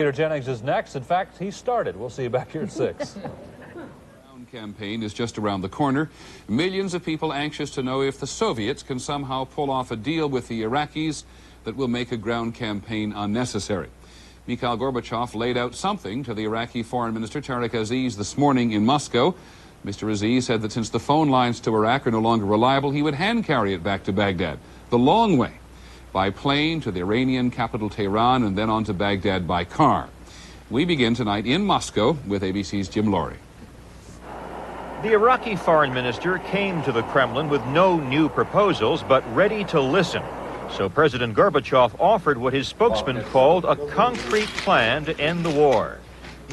Peter Jennings is next. In fact, he started. We'll see you back here at 6. The campaign is just around the corner. Millions of people anxious to know if the Soviets can somehow pull off a deal with the Iraqis that will make a ground campaign unnecessary. Mikhail Gorbachev laid out something to the Iraqi Foreign Minister Tariq Aziz this morning in Moscow. Mr. Aziz said that since the phone lines to Iraq are no longer reliable, he would hand carry it back to Baghdad, the long way, by plane to the Iranian capital Tehran and then on to Baghdad by car. We begin tonight in Moscow with ABC's Jim Laurie. The Iraqi foreign minister came to the Kremlin with no new proposals, but ready to listen. So President Gorbachev offered what his spokesman called a concrete plan to end the war.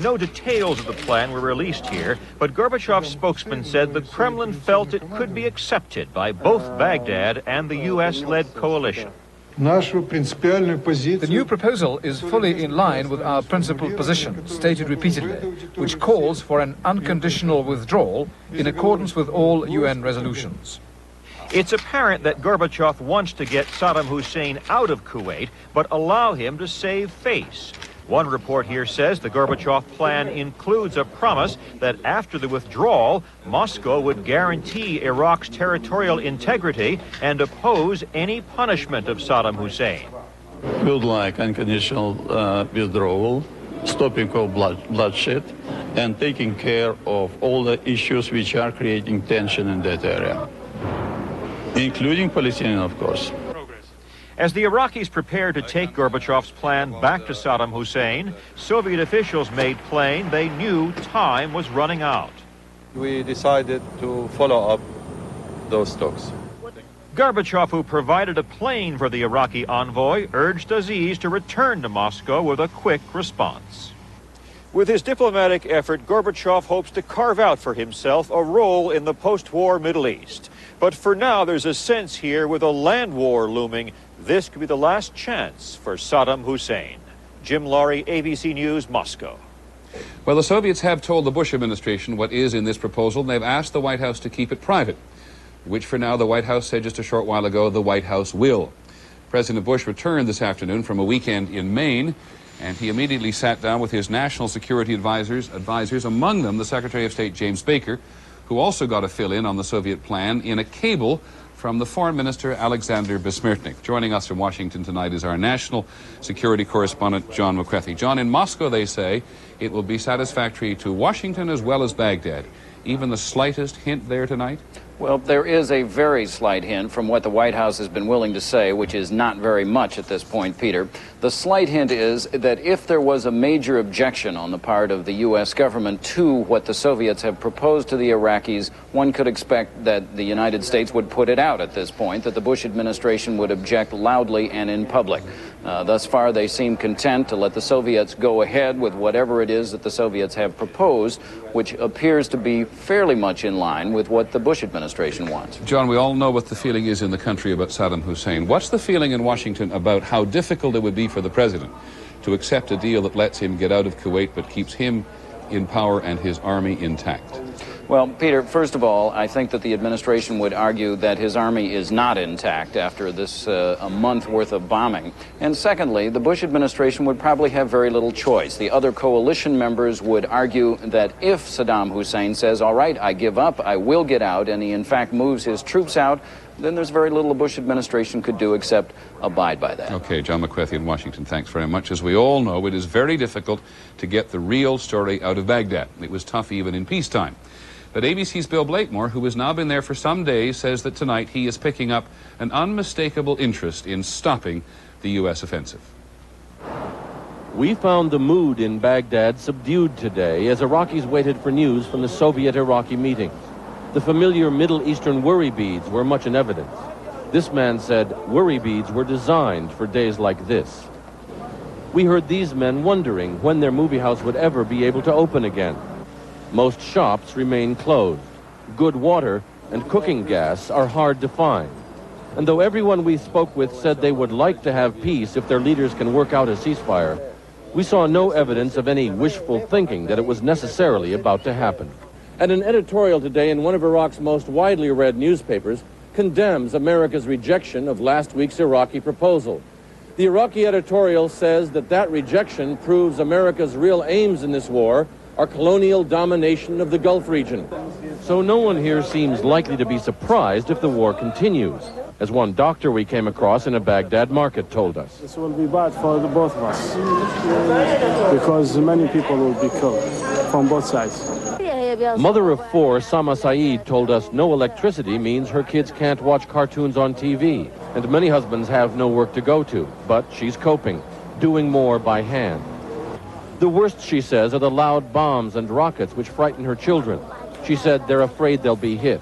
No details of the plan were released here, but Gorbachev's spokesman said the Kremlin felt it could be accepted by both Baghdad and the U.S.-led coalition. The new proposal is fully in line with our principled position, stated repeatedly, which calls for an unconditional withdrawal in accordance with all UN resolutions. It's apparent that Gorbachev wants to get Saddam Hussein out of Kuwait, but allow him to save face. One report here says the Gorbachev plan includes a promise that after the withdrawal, Moscow would guarantee Iraq's territorial integrity and oppose any punishment of Saddam Hussein. We would like unconditional withdrawal, stopping of bloodshed, and taking care of all the issues which are creating tension in that area, including Palestinian, of course. As the Iraqis prepared to take Gorbachev's plan back to Saddam Hussein, Soviet officials made plain they knew time was running out. We decided to follow up those talks. Gorbachev, who provided a plane for the Iraqi envoy, urged Aziz to return to Moscow with a quick response. With his diplomatic effort, Gorbachev hopes to carve out for himself a role in the post-war Middle East. But for now, there's a sense here with a land war looming, this could be the last chance for Saddam Hussein. Jim Laurie, ABC News, Moscow. Well, the Soviets have told the Bush administration what is in this proposal, and they've asked the White House to keep it private, which for now the White House said just a short while ago the White House will. President Bush returned this afternoon from a weekend in Maine, and he immediately sat down with his national security advisors, among them the Secretary of State James Baker, who also got a fill-in on the Soviet plan in a cable from the Foreign Minister Alexander Besmertnik. Joining us from Washington tonight is our national security correspondent John McCarthy. John, in Moscow they say it will be satisfactory to Washington as well as Baghdad. Even the slightest hint there tonight? Well, there is a very slight hint from what the White House has been willing to say, which is not very much at this point, Peter. The slight hint is that if there was a major objection on the part of the U.S. government to what the Soviets have proposed to the Iraqis, one could expect that the United States would put it out at this point, that the Bush administration would object loudly and in public. Thus far, they seem content to let the Soviets go ahead with whatever it is that the Soviets have proposed, which appears to be fairly much in line with what the Bush administration wants. John, we all know what the feeling is in the country about Saddam Hussein. What's the feeling in Washington about how difficult it would be for the president to accept a deal that lets him get out of Kuwait but keeps him in power and his army intact? Well, Peter, first of all, I think that the administration would argue that his army is not intact after this a month worth of bombing. And secondly, the Bush administration would probably have very little choice. The other coalition members would argue that if Saddam Hussein says, all right, I give up, I will get out, and he in fact moves his troops out, then there's very little the Bush administration could do except abide by that. Okay, John McCarthy in Washington, thanks very much. As we all know, it is very difficult to get the real story out of Baghdad. It was tough even in peacetime. But ABC's Bill Blakemore, who has now been there for some days, says that tonight he is picking up an unmistakable interest in stopping the U.S. offensive. We found the mood in Baghdad subdued today as Iraqis waited for news from the Soviet-Iraqi meetings. The familiar Middle Eastern worry beads were much in evidence. This man said worry beads were designed for days like this. We heard these men wondering when their movie house would ever be able to open again. Most shops remain closed. Good water and cooking gas are hard to find. And though everyone we spoke with said they would like to have peace if their leaders can work out a ceasefire, we saw no evidence of any wishful thinking that it was necessarily about to happen. And an editorial today in one of Iraq's most widely read newspapers condemns America's rejection of last week's Iraqi proposal. The Iraqi editorial says that rejection proves America's real aims in this war are colonial domination of the Gulf region. So no one here seems likely to be surprised if the war continues, as one doctor we came across in a Baghdad market told us. This will be bad for the both of us, because many people will be killed from both sides. Mother of four, Sama Saeed, told us no electricity means her kids can't watch cartoons on TV, and many husbands have no work to go to, but she's coping, doing more by hand. The worst, she says, are the loud bombs and rockets which frighten her children. She said they're afraid they'll be hit.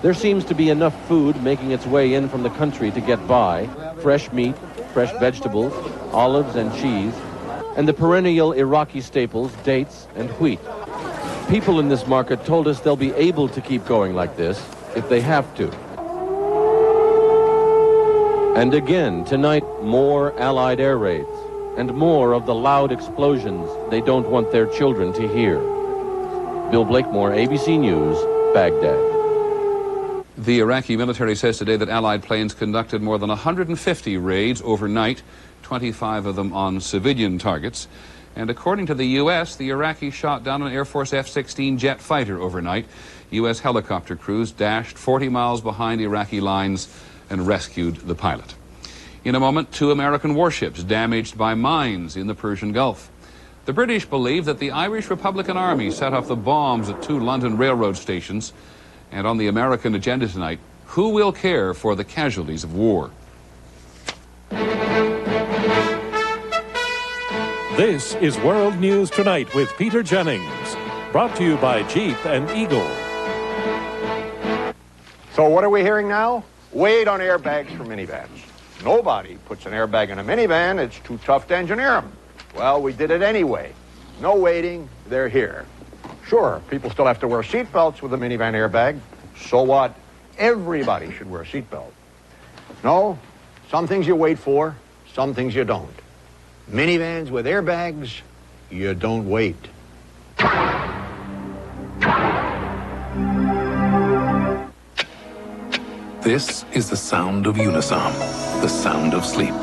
There seems to be enough food making its way in from the country to get by. Fresh meat, fresh vegetables, olives and cheese, and the perennial Iraqi staples, dates and wheat. People in this market told us they'll be able to keep going like this if they have to. And again, tonight, more Allied air raids and more of the loud explosions they don't want their children to hear. Bill Blakemore, ABC News, Baghdad. The Iraqi military says today that Allied planes conducted more than 150 raids overnight, 25 of them on civilian targets. And according to the U.S., the Iraqis shot down an Air Force F-16 jet fighter overnight. U.S. helicopter crews dashed 40 miles behind Iraqi lines and rescued the pilot. In a moment, 2 American warships damaged by mines in the Persian Gulf. The British believe that the Irish Republican Army set off the bombs at 2 London railroad stations. And on the American agenda tonight, who will care for the casualties of war? This is World News Tonight with Peter Jennings, brought to you by Jeep and Eagle. So what are we hearing now? Wait on airbags for minivans. Nobody puts an airbag in a minivan. It's too tough to engineer them. Well, we did it anyway. No waiting, they're here. Sure, people still have to wear seatbelts with a minivan airbag. So what? Everybody should wear a seatbelt. No, some things you wait for, some things you don't. Minivans with airbags, you don't wait. This is the sound of Unisom, the sound of sleep.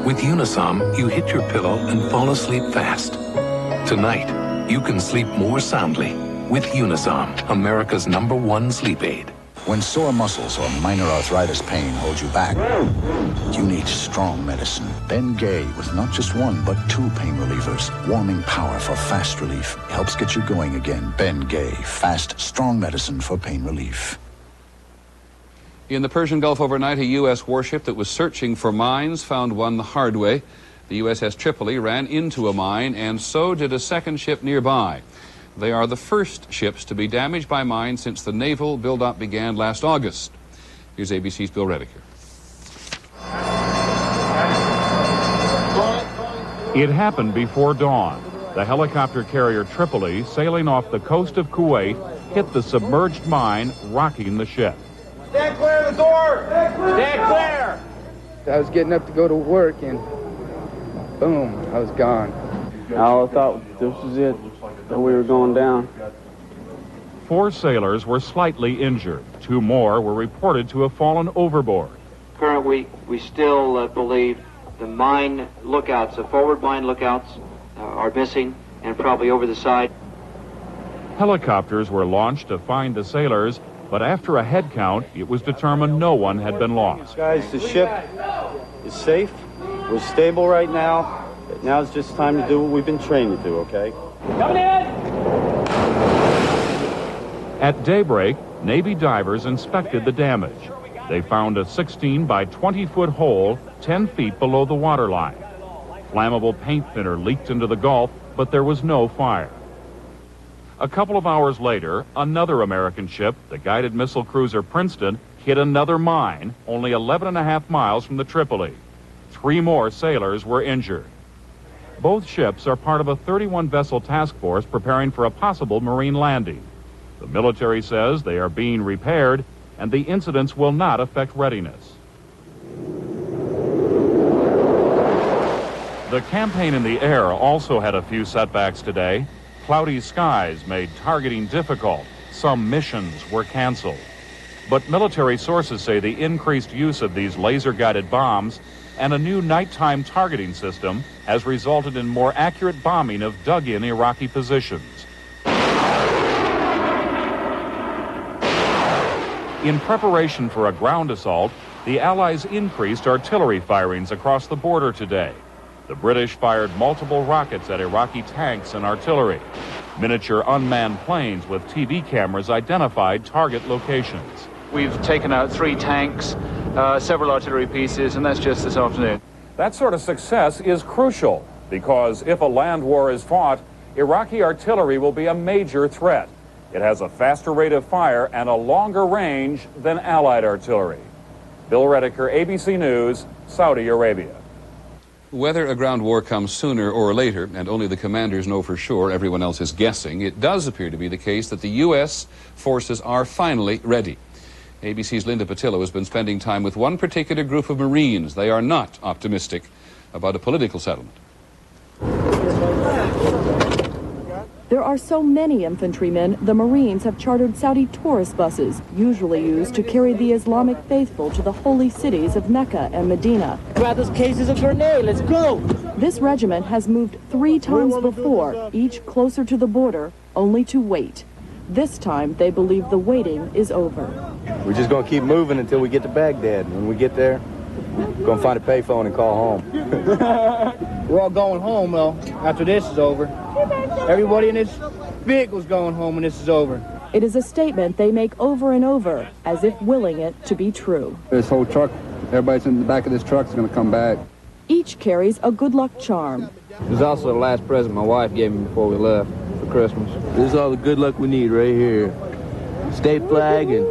With Unisom, you hit your pillow and fall asleep fast. Tonight, you can sleep more soundly with Unisom, America's #1 sleep aid. When sore muscles or minor arthritis pain hold you back, you need strong medicine. Ben Gay with not just 1, but 2 pain relievers. Warming power for fast relief. Helps get you going again. Ben Gay, fast, strong medicine for pain relief. In the Persian Gulf overnight, a U.S. warship that was searching for mines found one the hard way. The USS Tripoli ran into a mine, and so did a second ship nearby. They are the first ships to be damaged by mines since the naval buildup began last August. Here's ABC's Bill Rediker. It happened before dawn. The helicopter carrier Tripoli, sailing off the coast of Kuwait, hit the submerged mine, rocking the ship. Stand clear of the door! Stand clear! I was getting up to go to work, and boom, I was gone. I thought this was it, that we were going down. 4 sailors were slightly injured. 2 more were reported to have fallen overboard. Currently, we still believe the mine lookouts, the forward mine lookouts, are missing and probably over the side. Helicopters were launched to find the sailors, but after a head count, it was determined no one had been lost. Guys, the ship is safe. We're stable right now. Now it's just time to do what we've been trained to do, okay? Coming in! At daybreak, Navy divers inspected the damage. They found a 16 by 20-foot hole 10 feet below the waterline. Flammable paint thinner leaked into the Gulf, but there was no fire. A couple of hours later, another American ship, the guided missile cruiser Princeton, hit another mine only 11.5 miles from the Tripoli. 3 more sailors were injured. Both ships are part of a 31-vessel task force preparing for a possible marine landing. The military says they are being repaired, and the incidents will not affect readiness. The campaign in the air also had a few setbacks today. Cloudy skies made targeting difficult. Some missions were canceled. But military sources say the increased use of these laser-guided bombs and a new nighttime targeting system has resulted in more accurate bombing of dug-in Iraqi positions. In preparation for a ground assault, the Allies increased artillery firings across the border today. The British fired multiple rockets at Iraqi tanks and artillery. Miniature unmanned planes with TV cameras identified target locations. We've taken out 3 tanks, several artillery pieces, and that's just this afternoon. That sort of success is crucial because if a land war is fought, Iraqi artillery will be a major threat. It has a faster rate of fire and a longer range than Allied artillery. Bill Redeker, ABC News, Saudi Arabia. Whether a ground war comes sooner or later, and only the commanders know for sure, everyone else is guessing, it does appear to be the case that the U.S. forces are finally ready. ABC's Linda Patillo has been spending time with one particular group of Marines. They are not optimistic about a political settlement. There are so many infantrymen, the Marines have chartered Saudi tourist buses, usually used to carry the Islamic faithful to the holy cities of Mecca and Medina. Grab those cases of grenade, let's go! This regiment has moved 3 times before, each closer to the border, only to wait. This time, they believe the waiting is over. We're just going to keep moving until we get to Baghdad. When we get there, we're going to find a payphone and call home. We're all going home, though, after this is over. Everybody in this vehicle's going home when this is over. It is a statement they make over and over, as if willing it to be true. This whole truck, everybody's in the back of this truck is going to come back. Each carries a good luck charm. This is also the last present my wife gave me before we left for Christmas. This is all the good luck we need right here. State flag and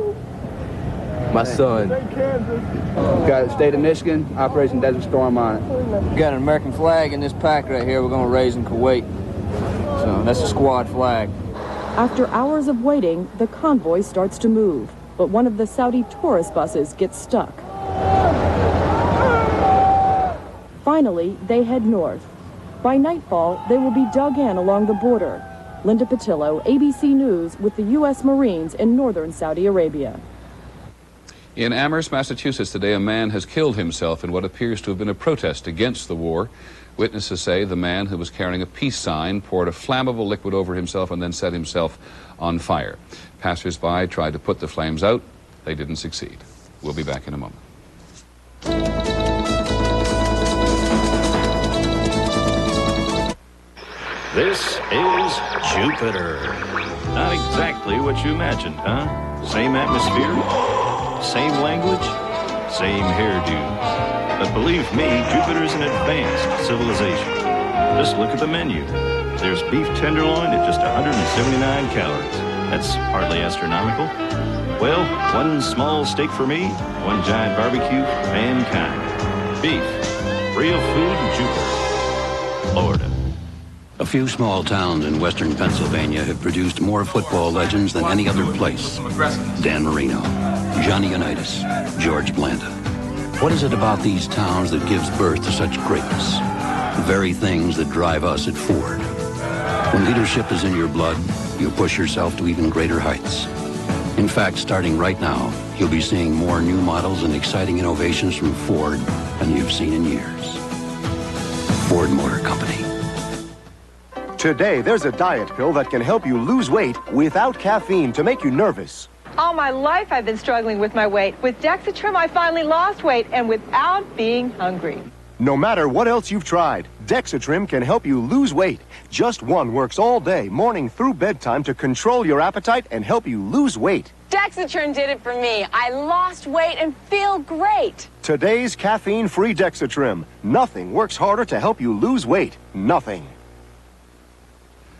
my son. Got the state of Michigan, Operation Desert Storm on it. We got an American flag in this pack right here we're going to raise in Kuwait. So that's a squad flag. After hours of waiting, the convoy starts to move, but one of the Saudi tourist buses gets stuck. Finally, they head north. By nightfall, they will be dug in along the border. Linda Patillo, ABC News, with the U.S. Marines in northern Saudi Arabia. In Amherst, Massachusetts today, a man has killed himself in what appears to have been a protest against the war. Witnesses say the man, who was carrying a peace sign, poured a flammable liquid over himself and then set himself on fire. Passers-by tried to put the flames out. They didn't succeed. We'll be back in a moment. This is Jupiter. Not exactly what you imagined, huh? Same atmosphere, same language, same hairdo. But believe me, Jupiter's an advanced civilization. Just look at the menu. There's beef tenderloin at just 179 calories. That's hardly astronomical. Well, one small steak for me, one giant barbecue for mankind. Beef, real food in Jupiter, Florida. A few small towns in western Pennsylvania have produced more football legends than any other place. Dan Marino, Johnny Unitas, George Blanda. What is it about these towns that gives birth to such greatness? The very things that drive us at Ford. When leadership is in your blood, you push yourself to even greater heights. In fact, starting right now, you'll be seeing more new models and exciting innovations from Ford than you've seen in years. Ford Motor Company. Today, there's a diet pill that can help you lose weight without caffeine to make you nervous. All my life I've been struggling with my weight. With Dexatrim, I finally lost weight and without being hungry. No matter what else you've tried, Dexatrim can help you lose weight. Just one works all day, morning through bedtime, to control your appetite and help you lose weight. Dexatrim did it for me. I lost weight and feel great. Today's caffeine-free Dexatrim. Nothing works harder to help you lose weight. Nothing.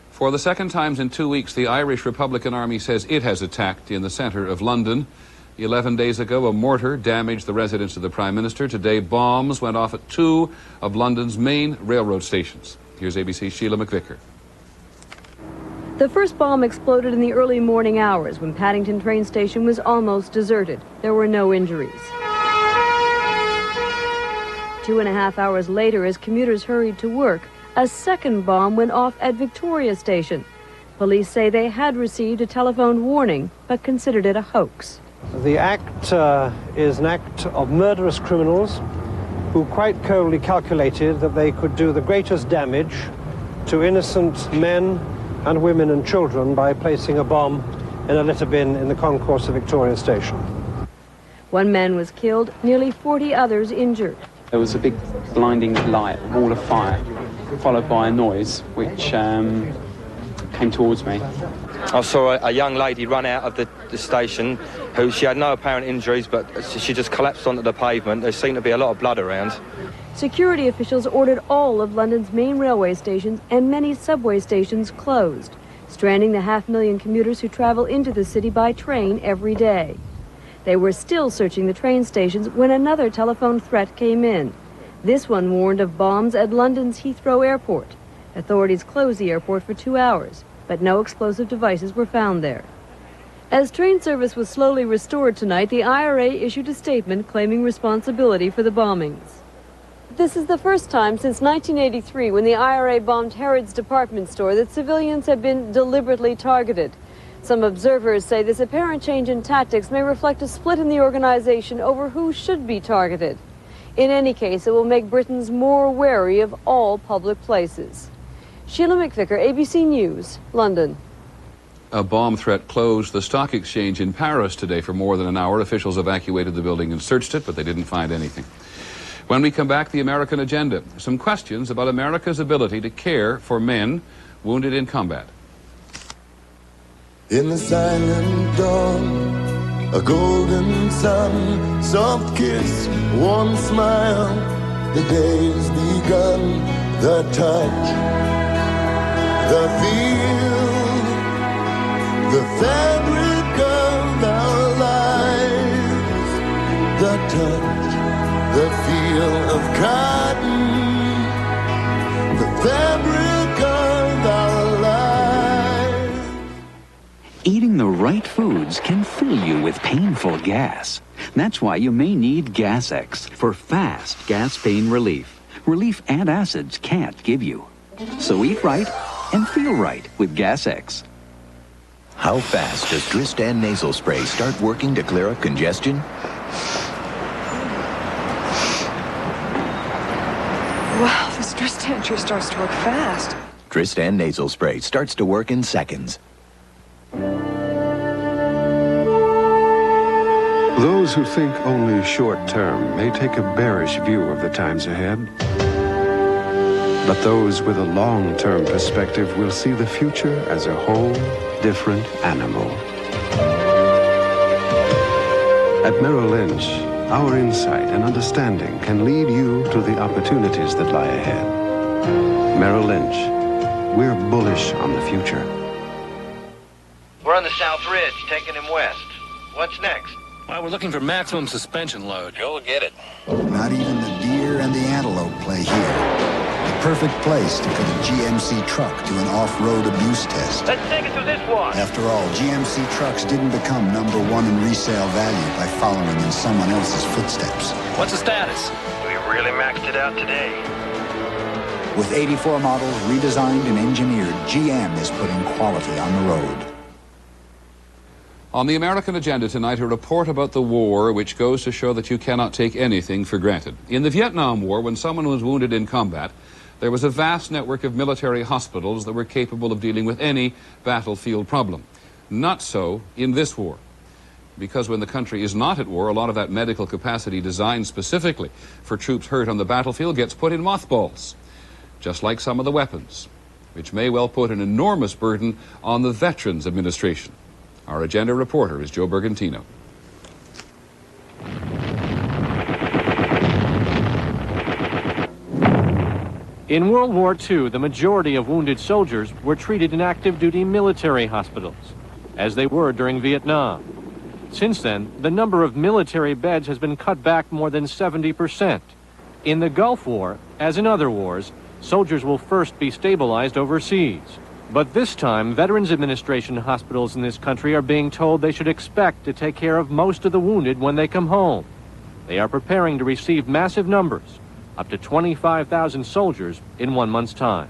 For the second time in 2 weeks, the Irish Republican Army says it has attacked in the centre of London. 11 days ago, a mortar damaged the residence of the Prime Minister. Today, bombs went off at 2 of London's main railroad stations. Here's ABC's Sheila McVicker. The first bomb exploded in the early morning hours when Paddington train station was almost deserted. There were no injuries. 2.5 hours later, as commuters hurried to work, a second bomb went off at Victoria Station. Police say they had received a telephone warning, but considered it a hoax. The act is an act of murderous criminals who quite coldly calculated that they could do the greatest damage to innocent men and women and children by placing a bomb in a litter bin in the concourse of Victoria Station. One man was killed, nearly 40 others injured. There was a big blinding light, a wall of fire, followed by a noise which came towards me. I saw a young lady run out of the station she had no apparent injuries, but she just collapsed onto the pavement. There seemed to be a lot of blood around. Security officials ordered all of London's main railway stations and many subway stations closed, stranding the 500,000 commuters who travel into the city by train every day. They were still searching the train stations when another telephone threat came in. This one warned of bombs at London's Heathrow Airport. Authorities closed the airport for 2 hours, but no explosive devices were found there. As train service was slowly restored tonight, the IRA issued a statement claiming responsibility for the bombings. This is the first time since 1983, when the IRA bombed Harrods department store, that civilians have been deliberately targeted. Some observers say this apparent change in tactics may reflect a split in the organization over who should be targeted. In any case, it will make Britons more wary of all public places. Sheila McVicker, ABC News, London. A bomb threat closed the stock exchange in Paris today for more than an hour. Officials evacuated the building and searched it, but they didn't find anything. When we come back, the American agenda. Some questions about America's ability to care for men wounded in combat. In the silent dawn, a golden sun, soft kiss, warm smile, the day's begun, the touch, the feel, the fabric of our lives, the touch, the feel of cotton, the fabric of our lives. Eating the right foods can fill you with painful gas. That's why you may need Gas-X for fast gas pain relief. Relief antacids can't give you. So eat right and feel right with Gas-X. How fast does Dristan nasal spray start working to clear up congestion? Wow, this Dristan sure starts to work fast. Dristan nasal spray starts to work in seconds. Those who think only short term may take a bearish view of the times ahead. But those with a long-term perspective will see the future as a whole different animal. At Merrill Lynch, our insight and understanding can lead you to the opportunities that lie ahead. Merrill Lynch, we're bullish on the future. We're on the South Ridge, taking him west. What's next? Well, we're looking for maximum suspension load. Go get it. Not even the deer and the antelope play here. The perfect place to put a GMC truck to an off-road abuse test. Let's take it to this one. After all, GMC trucks didn't become #1 in resale value by following in someone else's footsteps. What's the status? We really maxed it out today. With 84 models redesigned and engineered, GM is putting quality on the road. On the American agenda tonight, a report about the war which goes to show that you cannot take anything for granted. In the Vietnam War, when someone was wounded in combat, there was a vast network of military hospitals that were capable of dealing with any battlefield problem. Not so in this war. Because when the country is not at war, a lot of that medical capacity designed specifically for troops hurt on the battlefield gets put in mothballs, just like some of the weapons, which may well put an enormous burden on the Veterans Administration. Our agenda reporter is Joe Bergantino. In World War II, the majority of wounded soldiers were treated in active-duty military hospitals, as they were during Vietnam. Since then, the number of military beds has been cut back more than 70%. In the Gulf War, as in other wars, soldiers will first be stabilized overseas. But this time, Veterans Administration hospitals in this country are being told they should expect to take care of most of the wounded when they come home. They are preparing to receive massive numbers, up to 25,000 soldiers in 1 month's time.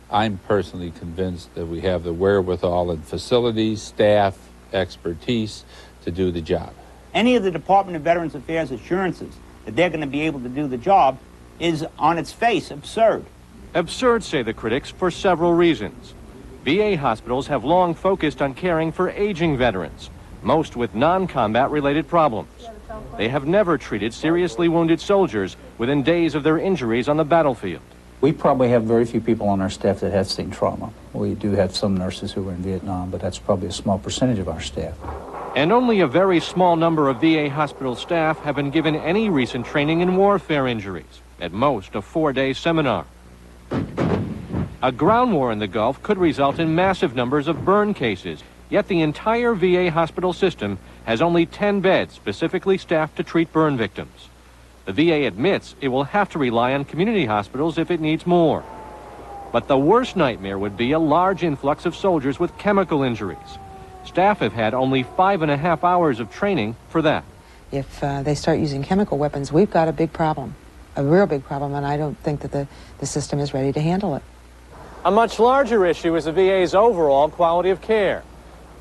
I'm personally convinced that we have the wherewithal and facilities, staff, expertise to do the job. any of the Department of Veterans Affairs assurances that they're going to be able to do the job is, on its face, absurd. Absurd, say the critics, for several reasons. VA hospitals have long focused on caring for aging veterans, most with non-combat related problems. They have never treated seriously wounded soldiers within days of their injuries on the battlefield. We probably have very few people on our staff that have seen trauma. We do have some nurses who were in Vietnam, but that's probably a small percentage of our staff. And only a very small number of VA hospital staff have been given any recent training in warfare injuries, at most a 4-day seminar. A ground war in the Gulf could result in massive numbers of burn cases, yet the entire VA hospital system has only 10 beds specifically staffed to treat burn victims. The VA admits it will have to rely on community hospitals if it needs more. But the worst nightmare would be a large influx of soldiers with chemical injuries. Staff have had only 5.5 hours of training for that. If they start using chemical weapons, we've got a big problem, a real big problem, and I don't think that the system is ready to handle it. A much larger issue is the VA's overall quality of care.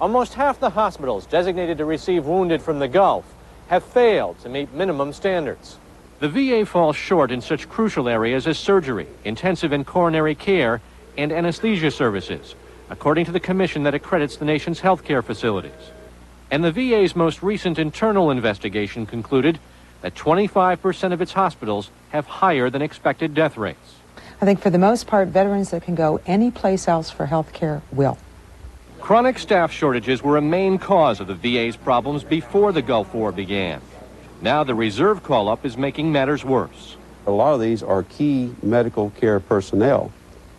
Almost half the hospitals designated to receive wounded from the Gulf have failed to meet minimum standards. The VA falls short in such crucial areas as surgery, intensive and coronary care, and anesthesia services, according to the commission that accredits the nation's healthcare facilities. And the VA's most recent internal investigation concluded that 25% of its hospitals have higher than expected death rates. I think for the most part, veterans that can go any place else for health care will. Chronic staff shortages were a main cause of the VA's problems before the Gulf War began. Now the reserve call-up is making matters worse. A lot of these are key medical care personnel,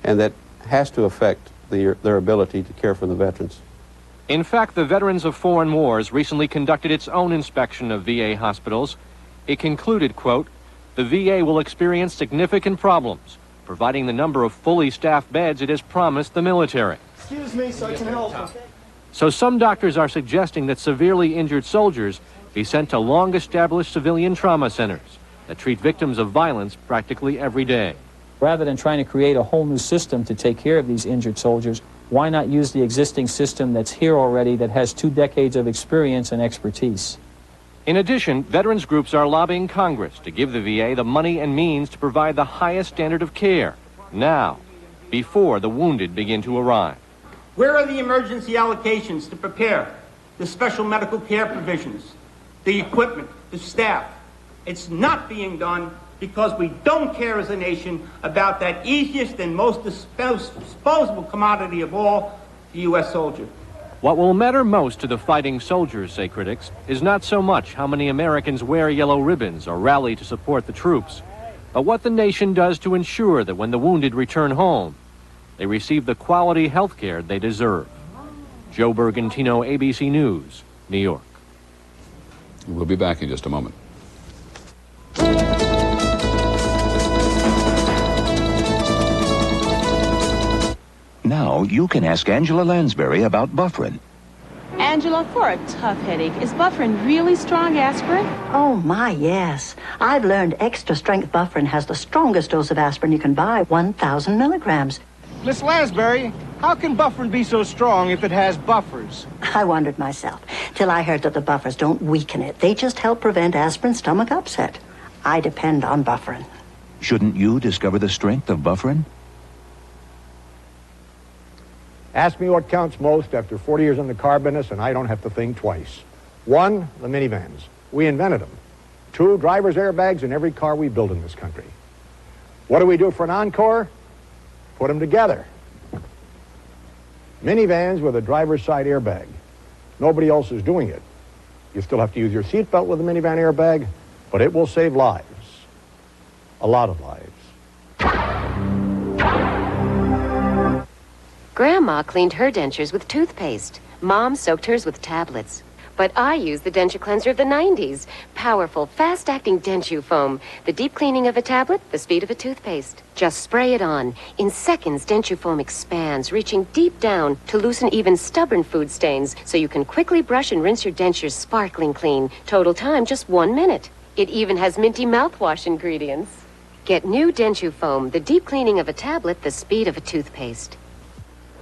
and that has to affect their ability to care for the veterans. In fact, the Veterans of Foreign Wars recently conducted its own inspection of VA hospitals. It concluded, quote, the VA will experience significant problems, providing the number of fully staffed beds it has promised the military. Excuse me, so I can help. So some doctors are suggesting that severely injured soldiers be sent to long-established civilian trauma centers that treat victims of violence practically every day. Rather than trying to create a whole new system to take care of these injured soldiers, why not use the existing system that's here already that has 2 decades of experience and expertise? In addition, veterans groups are lobbying Congress to give the VA the money and means to provide the highest standard of care, now, before the wounded begin to arrive. Where are the emergency allocations to prepare the special medical care provisions, the equipment, the staff? It's not being done because we don't care as a nation about that easiest and most disposable commodity of all, the U.S. soldier. What will matter most to the fighting soldiers, say critics, is not so much how many Americans wear yellow ribbons or rally to support the troops, but what the nation does to ensure that when the wounded return home, they receive the quality health care they deserve. Joe Bergantino, ABC News, New York. We'll be back in just a moment. Now you can ask Angela Lansbury about Bufferin. Angela, for a tough headache, is Bufferin really strong aspirin? Oh, my, yes. I've learned extra strength Bufferin has the strongest dose of aspirin you can buy, 1,000 milligrams. Miss Lansbury, how can Bufferin be so strong if it has buffers? I wondered myself, till I heard that the buffers don't weaken it. They just help prevent aspirin stomach upset. I depend on Bufferin. Shouldn't you discover the strength of Bufferin? Ask me what counts most after 40 years in the car business, and I don't have to think twice. 1, the minivans. We invented them. 2, driver's airbags in every car we build in this country. What do we do for an encore? Put them together. Minivans with a driver's side airbag. Nobody else is doing it. You still have to use your seatbelt with a minivan airbag, but it will save lives. A lot of lives. Grandma cleaned her dentures with toothpaste. Mom soaked hers with tablets. But I use the denture cleanser of the 90s. Powerful, fast-acting Denture Foam. The deep cleaning of a tablet, the speed of a toothpaste. Just spray it on. In seconds, Denture Foam expands, reaching deep down to loosen even stubborn food stains, so you can quickly brush and rinse your dentures sparkling clean. Total time, just 1 minute. It even has minty mouthwash ingredients. Get new Denture Foam, the deep cleaning of a tablet, the speed of a toothpaste.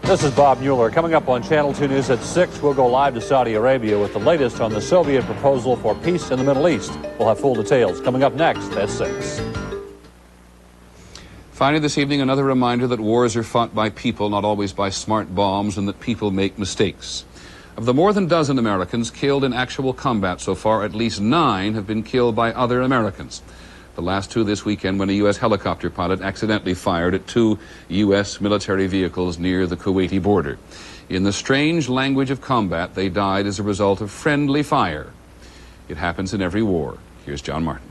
This is Bob Mueller. Coming up on Channel 2 News at 6, we'll go live to Saudi Arabia with the latest on the Soviet proposal for peace in the Middle East. We'll have full details coming up next at 6. Finally this evening, another reminder that wars are fought by people, not always by smart bombs, and that people make mistakes. Of the more than a dozen Americans killed in actual combat so far, at least 9 have been killed by other Americans. The last 2 this weekend when a U.S. helicopter pilot accidentally fired at 2 U.S. military vehicles near the Kuwaiti border. In the strange language of combat, they died as a result of friendly fire. It happens in every war. Here's John Martin.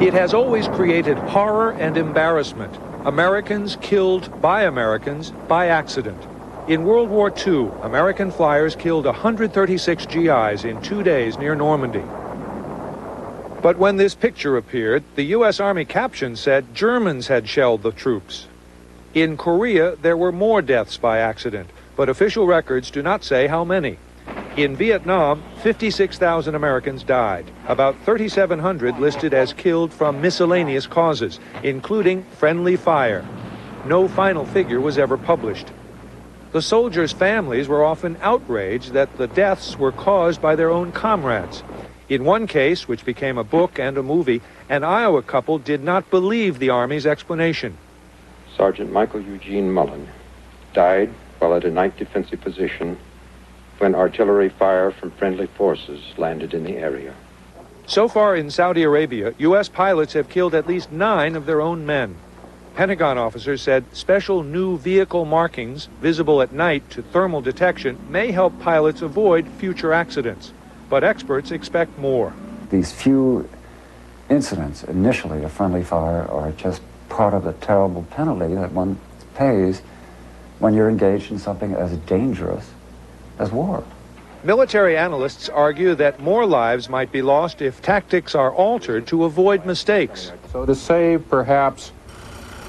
It has always created horror and embarrassment. Americans killed by Americans by accident. In World War II, American flyers killed 136 GIs in 2 days near Normandy. But when this picture appeared, the U.S. Army caption said Germans had shelled the troops. In Korea, there were more deaths by accident, but official records do not say how many. In Vietnam, 56,000 Americans died, about 3,700 listed as killed from miscellaneous causes, including friendly fire. No final figure was ever published. The soldiers' families were often outraged that the deaths were caused by their own comrades. In one case, which became a book and a movie, an Iowa couple did not believe the Army's explanation. Sergeant Michael Eugene Mullen died while at a night defensive position when artillery fire from friendly forces landed in the area. So far in Saudi Arabia, U.S. pilots have killed at least 9 of their own men. Pentagon officers said special new vehicle markings visible at night to thermal detection may help pilots avoid future accidents. But experts expect more. These few incidents initially of friendly fire are just part of the terrible penalty that one pays when you're engaged in something as dangerous as war. Military analysts argue that more lives might be lost if tactics are altered to avoid mistakes. So to save perhaps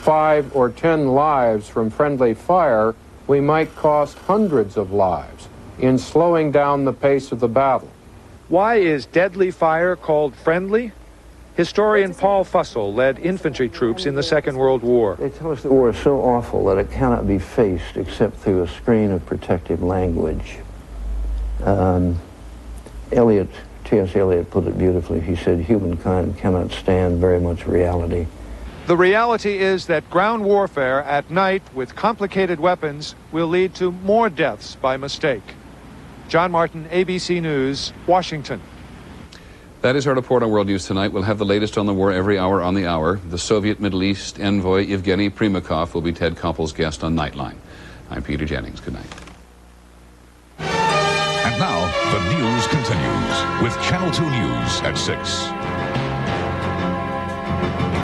5 or 10 lives from friendly fire, we might cost hundreds of lives in slowing down the pace of the battle. Why is deadly fire called friendly? Historian Paul Fussell led infantry troops in the Second World War. They tell us the war is so awful that it cannot be faced except through a screen of protective language. T.S. Eliot put it beautifully. He said, humankind cannot stand very much reality. The reality is that ground warfare at night with complicated weapons will lead to more deaths by mistake. John Martin, ABC News, Washington. That is our report on World News Tonight. We'll have the latest on the war every hour on the hour. The Soviet Middle East envoy Yevgeny Primakov will be Ted Koppel's guest on Nightline. I'm Peter Jennings. Good night. And now, the news continues with Channel 2 News at 6.